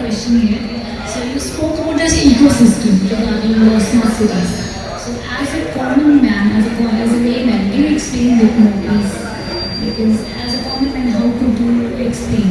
question here. So you spoke about this ecosystem regarding smart cities. So as a common man, as a layman, can you explain it more, please? Because as a common man, how could you explain?